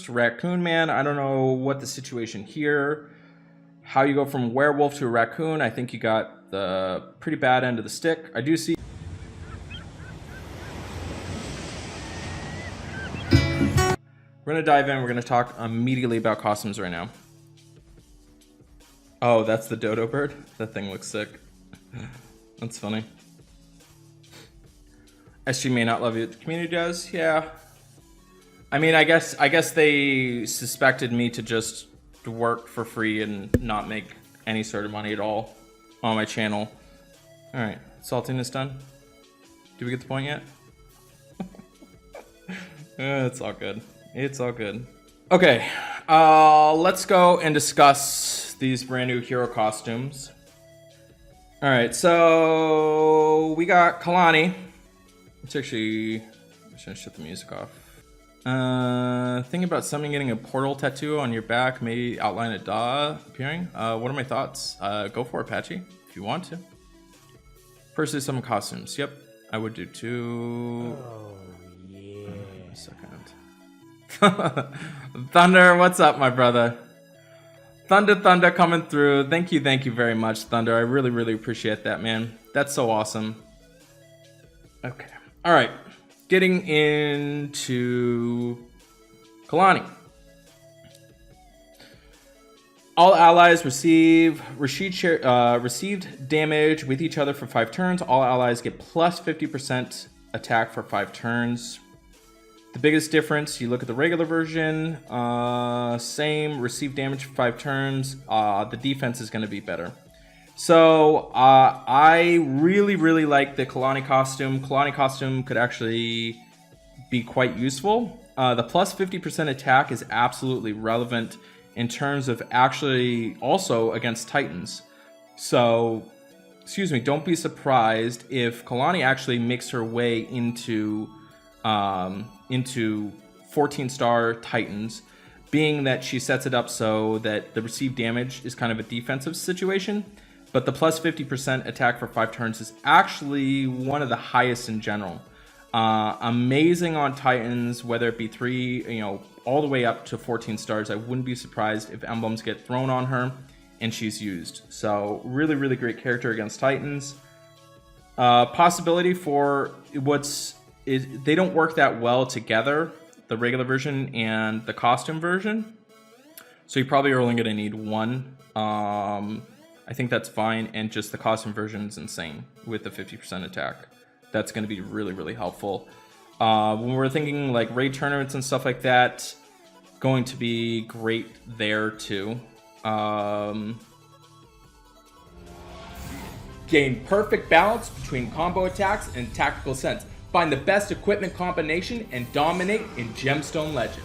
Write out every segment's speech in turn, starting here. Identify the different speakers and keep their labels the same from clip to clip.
Speaker 1: first. Raccoon Man, I don't know what the situation here. How you go from werewolf to a raccoon, I think you got the pretty bad end of the stick. I do see... We're going to dive in. We're going to talk immediately about costumes right now. Oh, that's the dodo bird? That thing looks sick. That's funny. SG may not love you. The community does? Yeah. I mean, I guess they suspected me to just work for free and not make any sort of money at all on my channel. All right, saltiness done. Did we get the point yet? It's all good. It's all good. Okay, let's go and discuss these brand new hero costumes. All right, so we got Kalani. It's actually, I'm just gonna shut the music off. Thinking about someone getting a portal tattoo on your back, maybe outline a Dawa appearing. What are my thoughts? Go for it, Patchy, if you want to. Personally, some costumes. Yep, I would do too.
Speaker 2: Oh, yeah.
Speaker 1: A second. Thunder, what's up, my brother? Thunder coming through. Thank you very much, Thunder. I really appreciate that, man. That's so awesome. Okay. All right. Getting into Kalani. All allies received damage with each other for 5 turns. All allies get plus 50% attack for 5 turns. The biggest difference, you look at the regular version, same, receive damage for 5 turns. The defense is going to be better. So I really like the Kalani costume. Kalani costume could actually be quite useful. The plus 50% attack is absolutely relevant in terms of actually also against Titans. So, excuse me, don't be surprised if Kalani actually makes her way into 14-star Titans, being that she sets it up so that the received damage is kind of a defensive situation. But the plus 50% attack for 5 turns is actually one of the highest in general. Amazing on Titans, whether it be 3, all the way up to 14 stars. I wouldn't be surprised if emblems get thrown on her and she's used. So really great character against Titans. Possibility for they don't work that well together, the regular version and the costume version. So you probably are only going to need one. I think that's fine, and just the costume version is insane with the 50% attack. That's going to be really helpful. When we're thinking like raid tournaments and stuff like that, going to be great there too. Gain perfect balance between combo attacks and tactical sense. Find the best equipment combination and dominate in Gemstone Legends.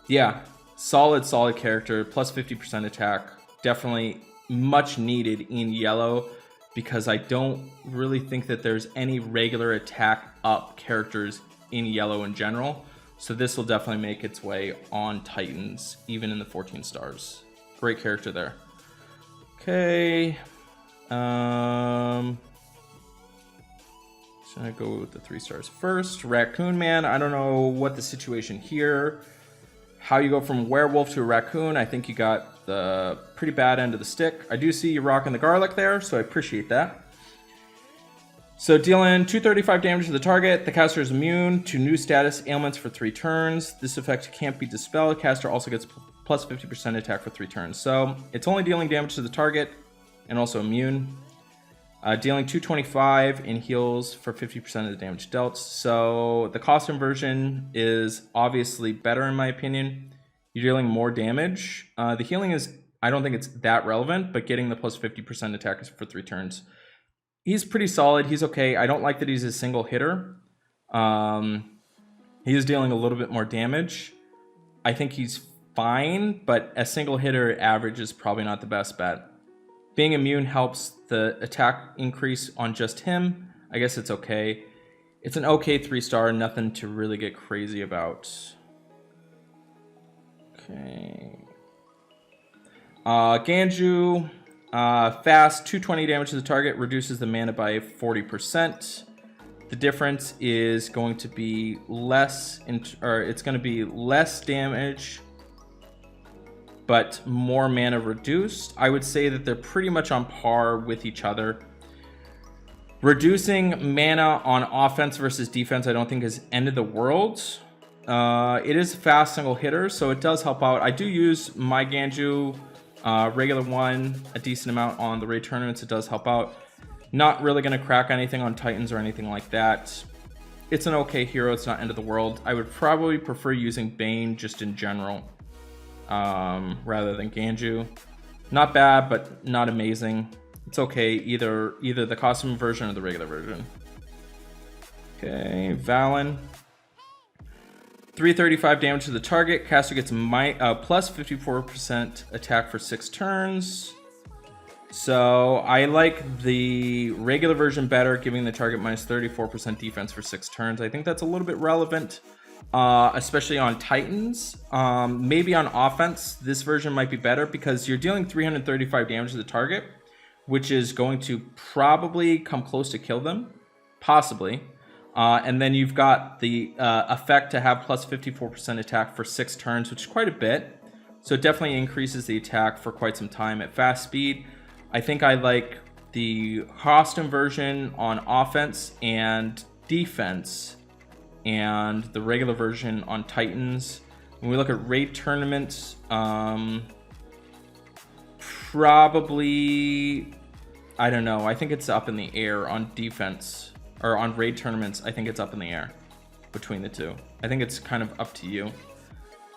Speaker 1: Yeah, solid character, plus 50% attack. Definitely much needed in yellow, because I don't really think that there's any regular attack up characters in yellow in general. So this will definitely make its way on Titans, even in the 14 stars. Great character there. Okay. So I'm gonna go with the 3 stars first. Raccoon Man, I don't know what the situation here. How you go from werewolf to a raccoon, I think you got the pretty bad end of the stick. I do see you rocking the garlic there, so I appreciate that. So dealing 235 damage to the target. The caster is immune to new status ailments for 3 turns. This effect can't be dispelled. Caster also gets plus 50% attack for 3 turns. So it's only dealing damage to the target and also immune. Dealing 225 in heals for 50% of the damage dealt. So the costume version is obviously better in my opinion. You're dealing more damage. The healing is, I don't think it's that relevant, but getting the plus 50% attack is for 3 turns. He's pretty solid. He's okay. I don't like that he's a single hitter. He is dealing a little bit more damage. I think he's fine, but a single hitter average is probably not the best bet. Being immune helps the attack increase on just him. I guess it's okay. It's an okay 3-star, nothing to really get crazy about. Okay. Ganju, fast, 220 damage to the target, reduces the mana by 40%. The difference is going to be less, it's going to be less damage, but more mana reduced. I would say that they're pretty much on par with each other. Reducing mana on offense versus defense, I don't think is end of the world. It is a fast single hitter, so it does help out. I do use my Ganju, regular one, a decent amount on the raid tournaments. It does help out. Not really going to crack anything on Titans or anything like that. It's an okay hero. It's not end of the world. I would probably prefer using Bane just in general, rather than Ganju. Not bad, but not amazing. It's okay, either the costume version or the regular version. Okay, Valen. 335 damage to the target. Caster gets plus 54% attack for 6 turns. So I like the regular version better, giving the target minus 34% defense for 6 turns. I think that's a little bit relevant, especially on Titans. Maybe on offense, this version might be better because you're dealing 335 damage to the target, which is going to probably come close to kill them, possibly. And then you've got the effect to have plus 54% attack for 6 turns, which is quite a bit. So it definitely increases the attack for quite some time at fast speed. I think I like the costume version on offense and defense, and the regular version on Titans. When we look at raid tournaments, probably, I don't know. I think it's up in the air on defense, or on raid tournaments. I think it's up in the air between the two. I think it's kind of up to you.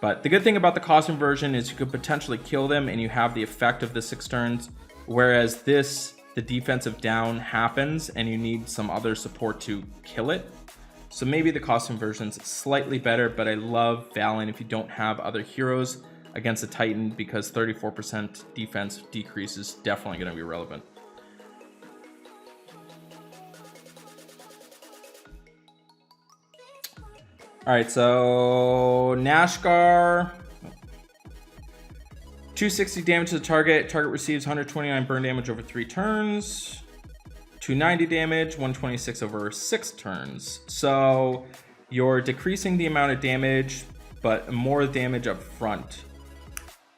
Speaker 1: But the good thing about the costume version is you could potentially kill them and you have the effect of the 6 turns. Whereas this, the defensive down happens and you need some other support to kill it. So maybe the costume version's slightly better, but I love Valen if you don't have other heroes against a Titan, because 34% defense decrease is definitely going to be relevant. Alright, so Nashgar. 260 damage to the target. Target receives 129 burn damage over 3 turns. 290 damage, 126 over 6 turns. So you're decreasing the amount of damage, but more damage up front.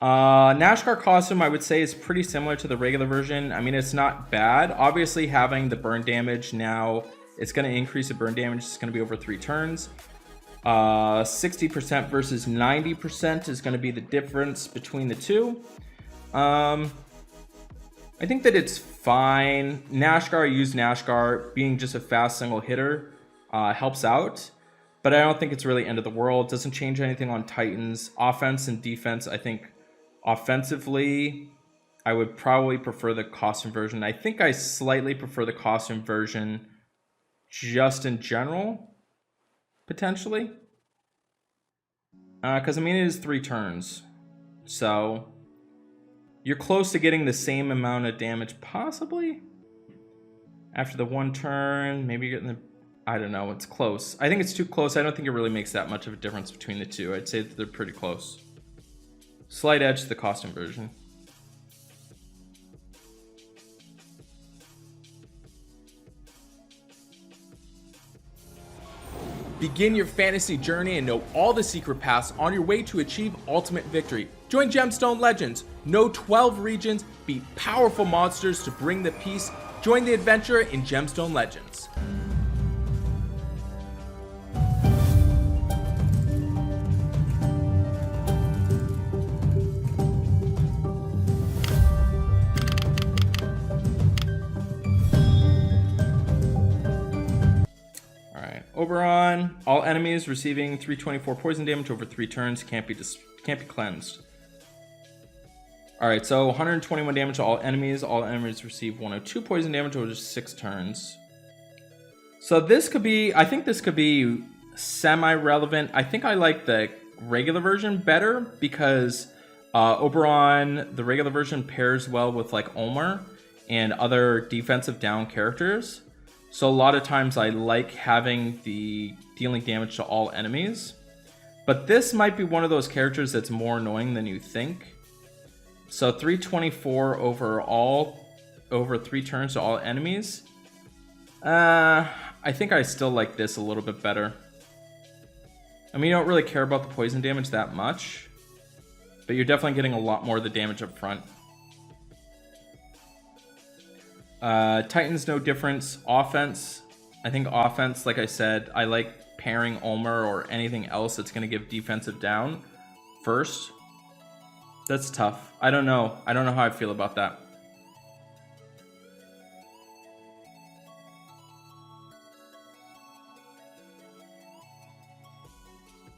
Speaker 1: Nashgar costume, I would say, is pretty similar to the regular version. I mean, it's not bad. Obviously, having the burn damage now, it's going to increase the burn damage. It's going to be over 3 turns. 60% versus 90% is going to be the difference between the two. I think that it's fine. Nashgar, I use Nashgar. Being just a fast single hitter helps out, but I don't think it's really end of the world. Doesn't change anything on Titans. Offense and defense, I think offensively, I would probably prefer the costume version. I think I slightly prefer the costume version just in general. Potentially, because I mean it is 3 turns, so you're close to getting the same amount of damage possibly after the 1 turn. Maybe you're getting the, I don't know, it's close. I think it's too close. I don't think it really makes that much of a difference between the two. I'd say that they're pretty close. Slight edge to the costume version.
Speaker 2: Begin your fantasy journey and know all the secret paths on your way to achieve ultimate victory. Join Gemstone Legends. Know 12 regions, beat powerful monsters to bring the peace. Join the adventure in Gemstone Legends.
Speaker 1: Oberon, all enemies receiving 324 poison damage over 3 turns can't be cleansed. Alright, so 121 damage to all enemies. All enemies receive 102 poison damage over 6 turns. So this could be, I think this could be semi-relevant. I think I like the regular version better because Oberon, the regular version, pairs well with like Ulmer and other defensive down characters. So a lot of times I like having the dealing damage to all enemies. But this might be one of those characters that's more annoying than you think. So 324 over 3 turns to all enemies. I think I still like this a little bit better. I mean, you don't really care about the poison damage that much, but you're definitely getting a lot more of the damage up front. Titans, no difference. Offense, I think offense, like I said, I like pairing Ulmer or anything else that's going to give defensive down first. That's tough. I don't know. I don't know how I feel about that.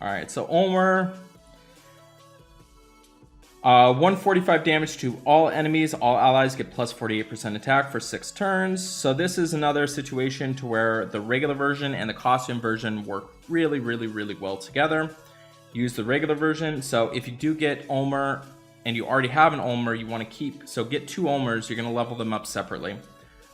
Speaker 1: Alright, so Ulmer. 145 damage to all enemies. All allies get plus 48% attack for 6 turns. So this is another situation to where the regular version and the costume version work really, really, really well together. Use the regular version. So if you do get Ulmer and you already have an Ulmer you want to keep, so get 2 Ulmers, you're going to level them up separately.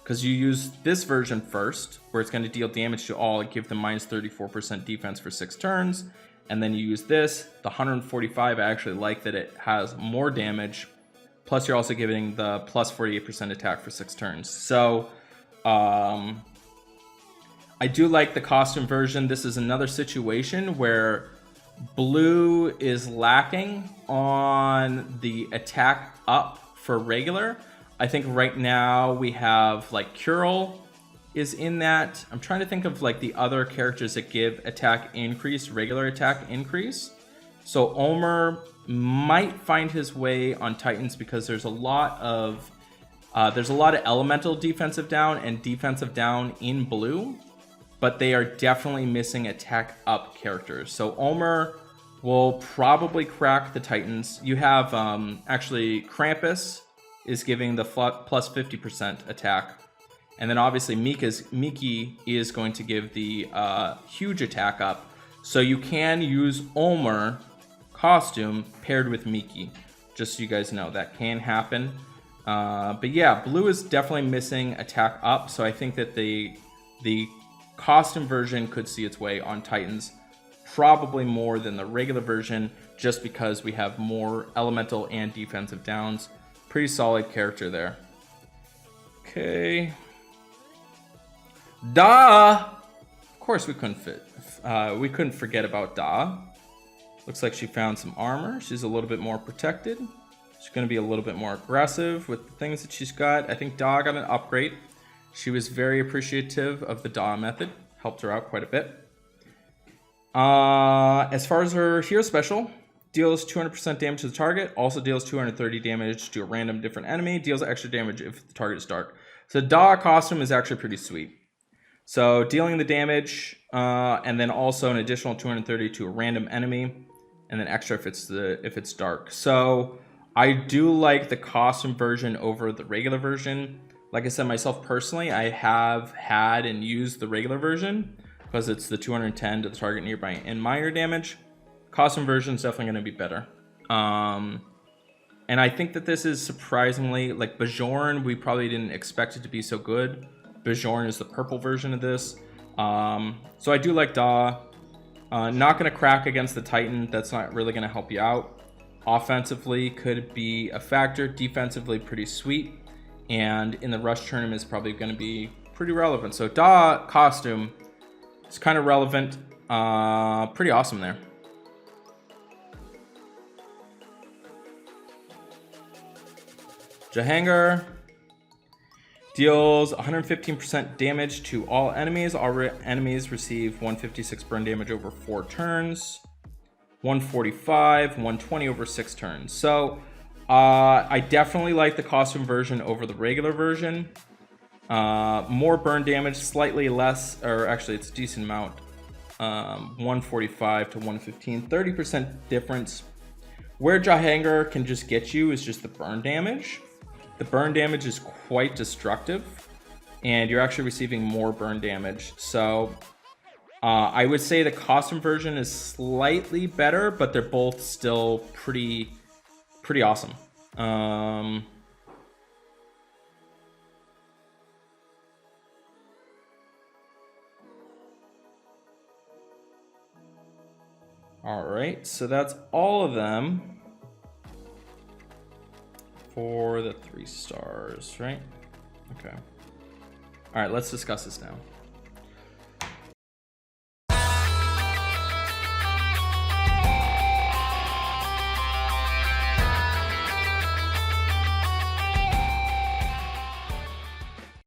Speaker 1: Because you use this version first, where it's going to deal damage to all and give them minus 34% defense for 6 turns. And then you use this, the 145, I actually like that it has more damage. Plus you're also giving the plus 48% attack for 6 turns. So, I do like the costume version. This is another situation where blue is lacking on the attack up for regular. I think right now we have like Curl is in that. I'm trying to think of like the other characters that give attack increase, regular attack increase. So Ulmer might find his way on Titans because there's a lot of elemental defensive down and defensive down in blue, but they are definitely missing attack up characters. So Ulmer will probably crack the Titans. You have actually Krampus is giving the plus 50% attack. And then obviously Miki is going to give the huge attack up. So you can use Ulmer costume paired with Miki. Just so you guys know, that can happen. But yeah, blue is definitely missing attack up. So I think that the costume version could see its way on Titans. Probably more than the regular version, just because we have more elemental and defensive downs. Pretty solid character there. Okay. Da! Of course we couldn't forget about Da. Looks like she found some armor. She's a little bit more protected. She's going to be a little bit more aggressive with the things that she's got. I think Da got an upgrade. She was very appreciative of the Da method. Helped her out quite a bit. As far as her hero special, deals 200% damage to the target. Also deals 230 damage to a random different enemy. Deals extra damage if the target is dark. So Da costume is actually pretty sweet. So dealing the damage, and then also an additional 230 to a random enemy, and then extra if it's dark. So I do like the costume version over the regular version. Like I said, myself personally, I have had and used the regular version because it's the 210 to the target nearby and minor damage. Costume version is definitely going to be better. And I think that this is surprisingly, like Bajorn, we probably didn't expect it to be so good. Bajorn is the purple version of this. So I do like Da. Not going to crack against the Titan. That's not really going to help you out. Offensively could be a factor. Defensively pretty sweet. And in the rush tournament is probably going to be pretty relevant. So Da costume is kind of relevant. Pretty awesome there. Jahangir deals 115% damage to all enemies. All enemies receive 156 burn damage over 4 turns. 145, 120 over 6 turns. So I definitely like the costume version over the regular version. More burn damage, slightly less, or actually it's a decent amount. 145 to 115, 30% difference. Where Jahangir can just get you is just the burn damage. The burn damage is quite destructive, and you're actually receiving more burn damage. So I would say the costume version is slightly better, but they're both still pretty awesome. I, 'cause All right, so that's all of them for the 3 stars, right? Okay. All right, let's discuss this now.